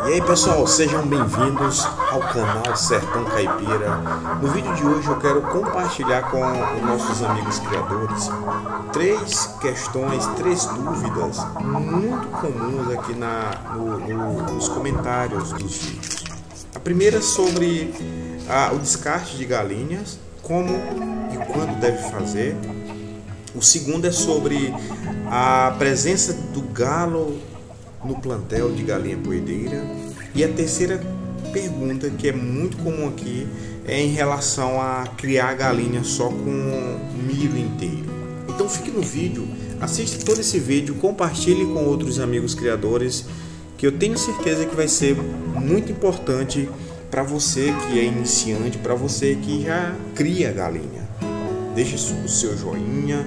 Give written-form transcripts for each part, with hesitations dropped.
E aí pessoal, sejam bem-vindos ao canal Sertão Caipira. No vídeo de hoje eu quero compartilhar com os nossos amigos criadores três questões, três dúvidas muito comuns aqui nos comentários dos vídeos. A primeira é sobre o descarte de galinhas, como e quando deve fazer. O segundo é sobre a presença do galo no plantel de galinha poedeira. E a terceira pergunta, que é muito comum aqui, é em relação a criar galinha só com milho inteiro. Então fique no vídeo, assista todo esse vídeo, compartilhe com outros amigos criadores, que eu tenho certeza que vai ser muito importante para você que é iniciante, para você que já cria galinha. Deixe o seu joinha,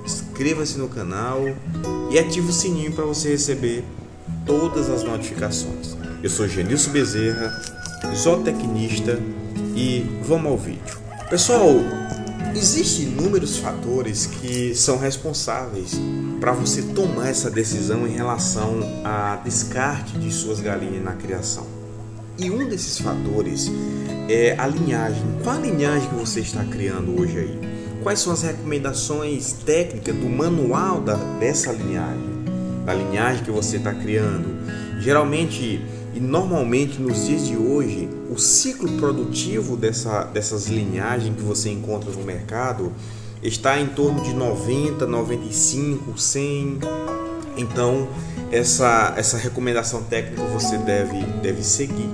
inscreva-se no canal e ative o sininho para você receber todas as notificações. Eu sou Genilson Bezerra, zootecnista, e vamos ao vídeo. Pessoal, existem inúmeros fatores que são responsáveis para você tomar essa decisão em relação a descarte de suas galinhas na criação. E um desses fatores é a linhagem. Qual a linhagem que você está criando hoje aí? Quais são as recomendações técnicas do manual dessa linhagem? Da linhagem que você está criando? Geralmente e normalmente nos dias de hoje, o ciclo produtivo dessas linhagens que você encontra no mercado está em torno de 90, 95, 100. Então essa recomendação técnica você deve seguir.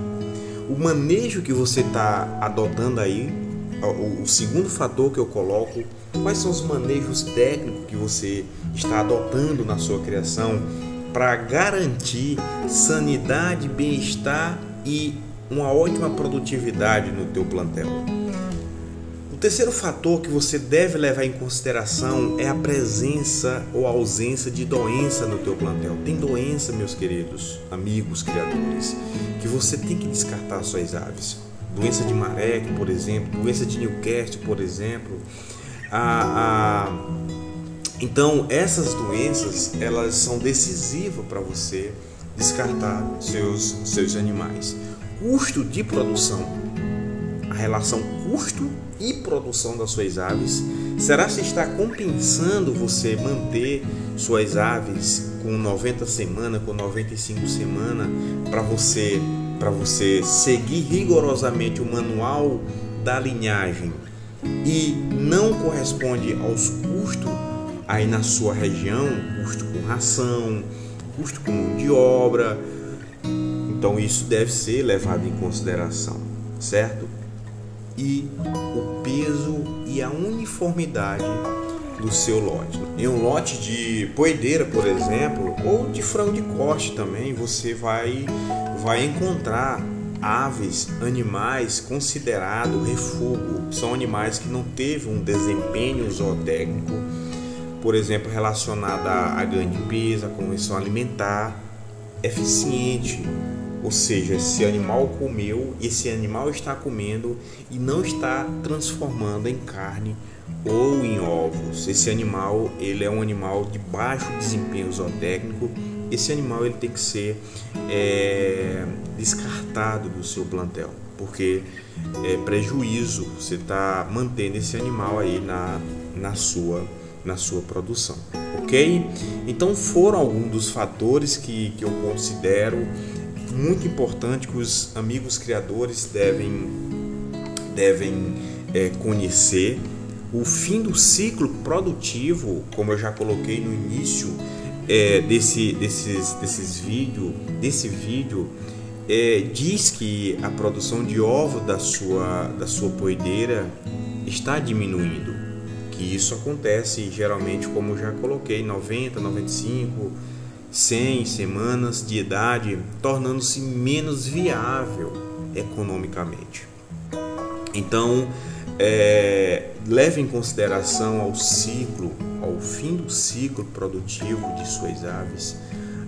O manejo que você está adotando aí, o segundo fator que eu coloco, quais são os manejos técnicos que você está adotando na sua criação para garantir sanidade, bem-estar e uma ótima produtividade no teu plantel. O terceiro fator que você deve levar em consideração é a presença ou ausência de doença no teu plantel. Tem doença, meus queridos amigos criadores, que você tem que descartar suas aves. Doença de maré, por exemplo, doença de Newcastle, por exemplo. Então, essas doenças, elas são decisivas para você descartar seus animais. Custo de produção, a relação custo e produção das suas aves, será se está compensando você manter suas aves com 90 semanas, com 95 semanas, para você seguir rigorosamente o manual da linhagem e não corresponde aos custos aí na sua região, custo com ração, custo com mão de obra. Então isso deve ser levado em consideração, certo? E o peso e a uniformidade do seu lote. Em um lote de poedeira, por exemplo, ou de frango de corte também, você vai encontrar aves, animais considerados refúgio. São animais que não teve um desempenho zootécnico, por exemplo, relacionado a ganho de peso, a conversão alimentar eficiente. Ou seja, esse animal comeu, esse animal está comendo e não está transformando em carne ou em ovos. Esse animal, ele é um animal de baixo desempenho zootécnico. Esse animal ele tem que ser descartado do seu plantel, porque é prejuízo você está mantendo esse animal aí na sua produção, ok? Então foram alguns dos fatores que eu considero muito importante que os amigos criadores devem conhecer. O fim do ciclo produtivo, como eu já coloquei no início desse vídeo, diz que a produção de ovo da sua poedeira está diminuindo. Que isso acontece geralmente, como eu já coloquei, 90, 95, 100 semanas de idade, tornando-se menos viável economicamente. Então, leve em consideração ao fim do ciclo produtivo de suas aves.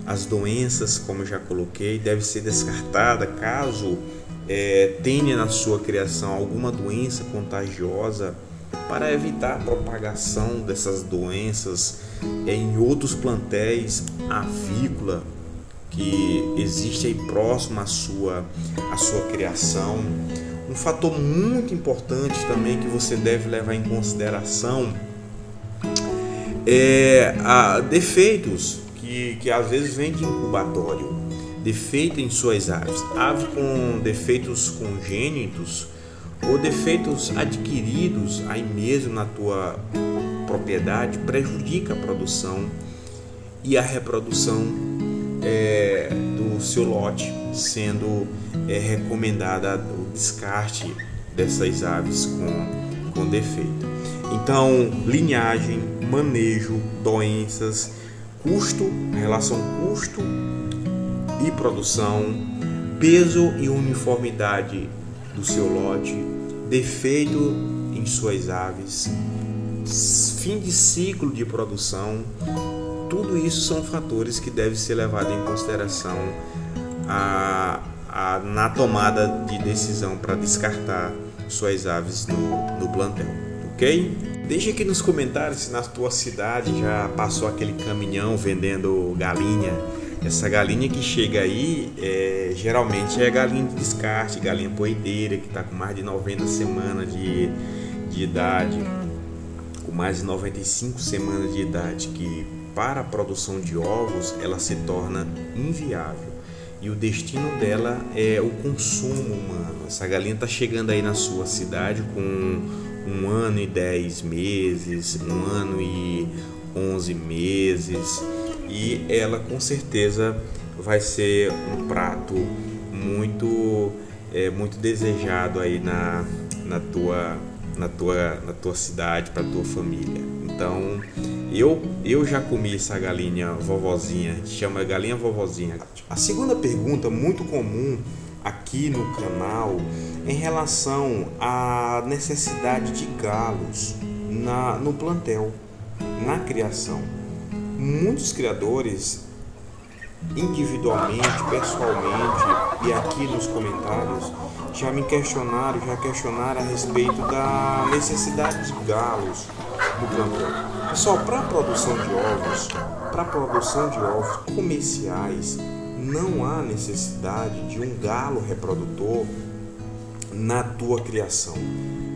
As doenças, como eu já coloquei, deve ser descartada caso tenha na sua criação alguma doença contagiosa, para evitar a propagação dessas doenças em outros plantéis avícola que existe aí próximo à sua criação. Um fator muito importante também que você deve levar em consideração é defeitos que às vezes vêm de incubatório, defeito em suas aves, ave com defeitos congênitos ou defeitos adquiridos aí mesmo na tua propriedade prejudica a produção e a reprodução do seu lote, sendo recomendada o descarte dessas aves com defeito. Então, linhagem, manejo, doenças, custo, relação custo e produção, peso e uniformidade do seu lote, defeito em suas aves, fim de ciclo de produção, tudo isso são fatores que devem ser levados em consideração na tomada de decisão para descartar suas aves no plantel, ok? Deixa aqui nos comentários se na tua cidade já passou aquele caminhão vendendo galinha. Essa galinha que chega aí geralmente é galinha de descarte, galinha poedeira, que está com mais de 90 semanas de idade, com mais de 95 semanas de idade, que para a produção de ovos ela se torna inviável e o destino dela é o consumo humano. Essa galinha está chegando aí na sua cidade com 1 ano e 10 meses, 1 ano e 11 meses, e ela com certeza vai ser um prato muito desejado aí na tua cidade, para tua família. Então eu já comi essa galinha vovozinha, que chama galinha vovozinha. A segunda pergunta muito comum aqui no canal em relação à necessidade de galos no plantel, na criação. Muitos criadores, individualmente, pessoalmente e aqui nos comentários, já questionaram a respeito da necessidade de galos no plantel. Pessoal, para a produção de ovos comerciais, não há necessidade de um galo reprodutor na tua criação.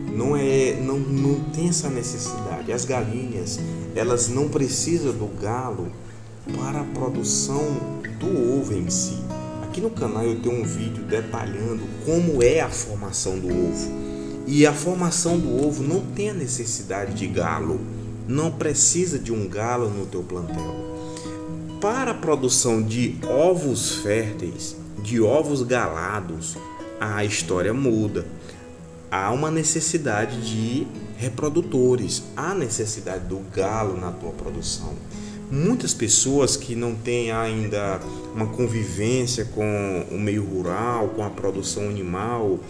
Não tem essa necessidade. As galinhas, elas não precisam do galo para a produção do ovo em si. Aqui no canal eu tenho um vídeo detalhando como é a formação do ovo. E a formação do ovo não tem a necessidade de galo. Não precisa de um galo no teu plantel. Para a produção de ovos férteis, de ovos galados, a história muda. Há uma necessidade de reprodutores, há necessidade do galo na tua produção. Muitas pessoas que não têm ainda uma convivência com o meio rural, com a produção animal,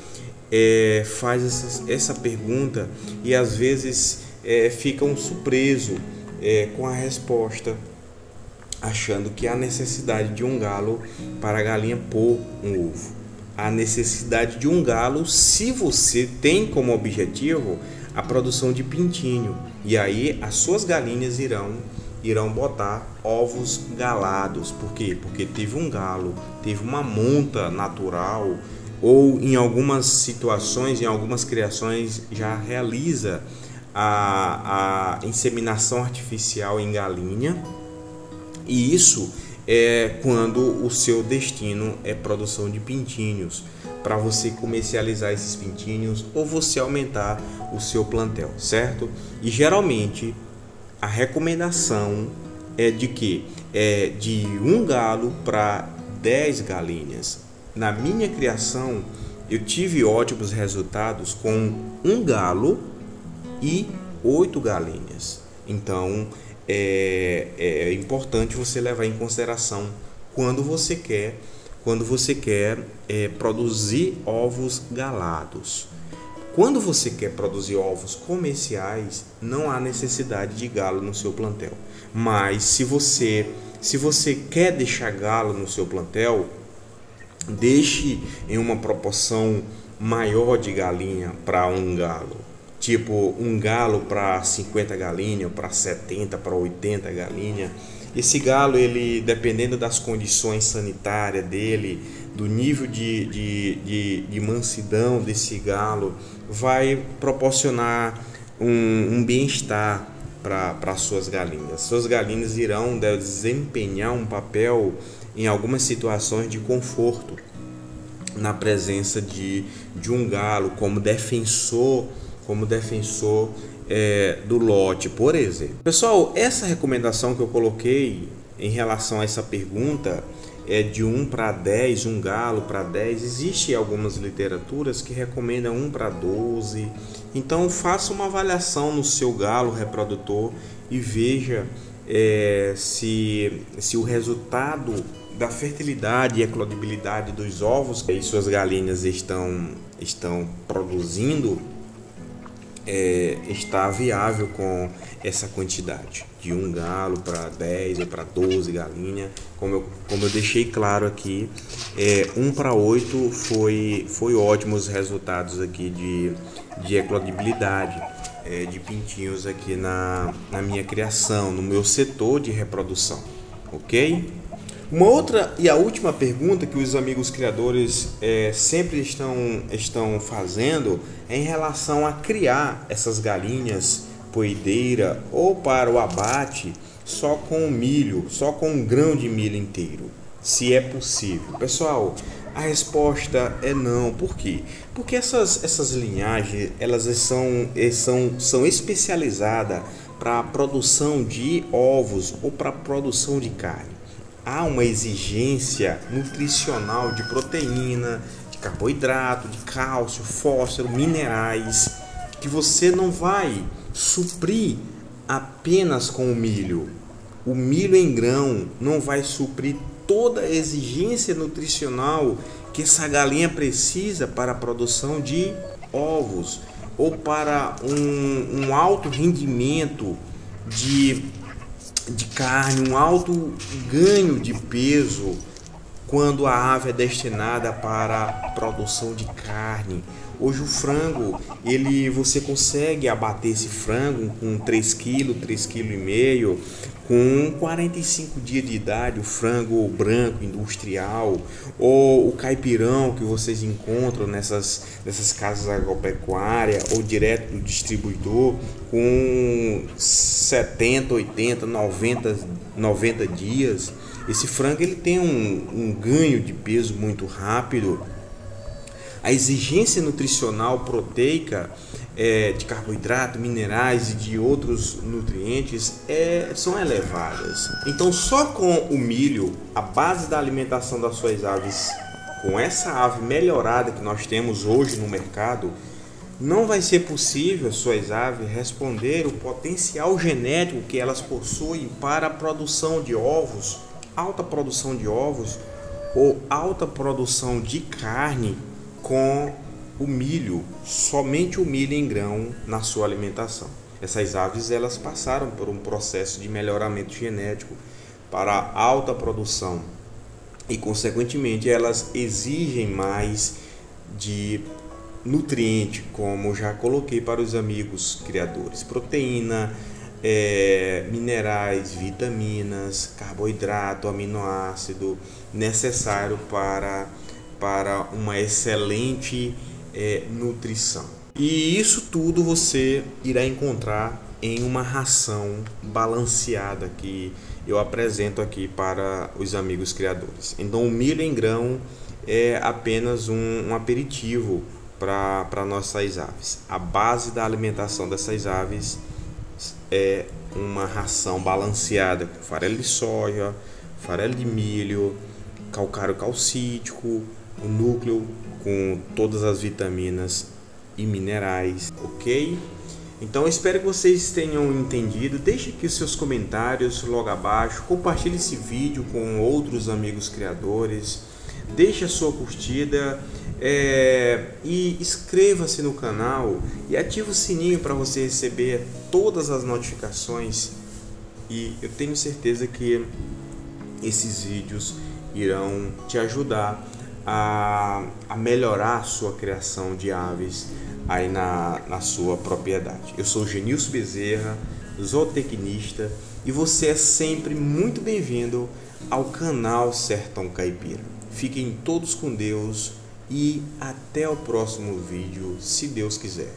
faz essa pergunta e às vezes ficam surpresos com a resposta, achando que há necessidade de um galo para a galinha pôr um ovo. Há necessidade de um galo se você tem como objetivo a produção de pintinho. E aí as suas galinhas irão botar ovos galados. Por quê? Porque teve um galo, teve uma monta natural, ou em algumas situações, em algumas criações, já realiza a inseminação artificial em galinha. E isso é quando o seu destino é produção de pintinhos, para você comercializar esses pintinhos ou você aumentar o seu plantel, certo? E geralmente a recomendação é de que de um galo para 10 galinhas. Na minha criação eu tive ótimos resultados com um galo e 8 galinhas. Então é importante você levar em consideração quando você quer produzir ovos galados. Quando você quer produzir ovos comerciais, não há necessidade de galo no seu plantel. Mas se você quer deixar galo no seu plantel, deixe em uma proporção maior de galinha para um galo. Tipo, um galo para 50 galinhas, para 70, para 80 galinhas. Esse galo, ele, dependendo das condições sanitárias dele, do nível de mansidão desse galo, vai proporcionar um bem-estar para suas galinhas. Suas galinhas irão desempenhar um papel em algumas situações de conforto na presença de um galo como defensor do lote, por exemplo. Pessoal, essa recomendação que eu coloquei em relação a essa pergunta é de 1 para 10, um galo para 10. Existem algumas literaturas que recomendam 1 para 12. Então faça uma avaliação no seu galo reprodutor e veja se o resultado da fertilidade e eclodibilidade dos ovos que suas galinhas estão produzindo está viável com essa quantidade de um galo para 10 ou para 12 galinhas. Como eu deixei claro aqui, 1 para 8 foi ótimos resultados aqui de eclodibilidade de pintinhos aqui na minha criação, no meu setor de reprodução, ok? Uma outra e a última pergunta que os amigos criadores sempre estão fazendo é em relação a criar essas galinhas poedeira ou para o abate só com milho, só com um grão de milho inteiro, se é possível. Pessoal, a resposta é não. Por quê? Porque essas linhagens elas são especializadas para a produção de ovos ou para a produção de carne. Há uma exigência nutricional de proteína, de carboidrato, de cálcio, fósforo, minerais, que você não vai suprir apenas com o milho. O milho em grão não vai suprir toda a exigência nutricional que essa galinha precisa para a produção de ovos ou para um alto rendimento de carne, um alto ganho de peso quando a ave é destinada para a produção de carne. Hoje o frango, você consegue abater esse frango com 3 kg, 3,5 kg, com 45 dias de idade, o frango branco industrial, ou o caipirão que vocês encontram nessas casas agropecuárias, ou direto do distribuidor, com 70, 80, 90 dias. Esse frango ele tem um ganho de peso muito rápido. A exigência nutricional proteica de carboidrato, minerais e de outros nutrientes são elevadas. Então só com o milho, a base da alimentação das suas aves, com essa ave melhorada que nós temos hoje no mercado, não vai ser possível as suas aves responder o potencial genético que elas possuem para a produção de ovos, alta produção de ovos ou alta produção de carne com o milho, somente o milho em grão na sua alimentação. Essas aves elas passaram por um processo de melhoramento genético para alta produção e consequentemente elas exigem mais de nutriente, como já coloquei para os amigos criadores: proteína, minerais, vitaminas, carboidrato, aminoácido necessário para uma excelente nutrição. E isso tudo você irá encontrar em uma ração balanceada que eu apresento aqui para os amigos criadores. Então o milho em grão é apenas um aperitivo para nossas aves. A base da alimentação dessas aves é uma ração balanceada com farelo de soja, farelo de milho, calcário calcítico, o núcleo com todas as vitaminas e minerais, ok? Então espero que vocês tenham entendido. Deixe aqui os seus comentários logo abaixo, compartilhe esse vídeo com outros amigos criadores, deixe a sua curtida e inscreva-se no canal e ative o sininho para você receber todas as notificações, e eu tenho certeza que esses vídeos irão te ajudar a melhorar a sua criação de aves aí na sua propriedade. Eu sou Genilson Bezerra, zootecnista, e você é sempre muito bem-vindo ao canal Sertão Caipira. Fiquem todos com Deus e até o próximo vídeo, se Deus quiser.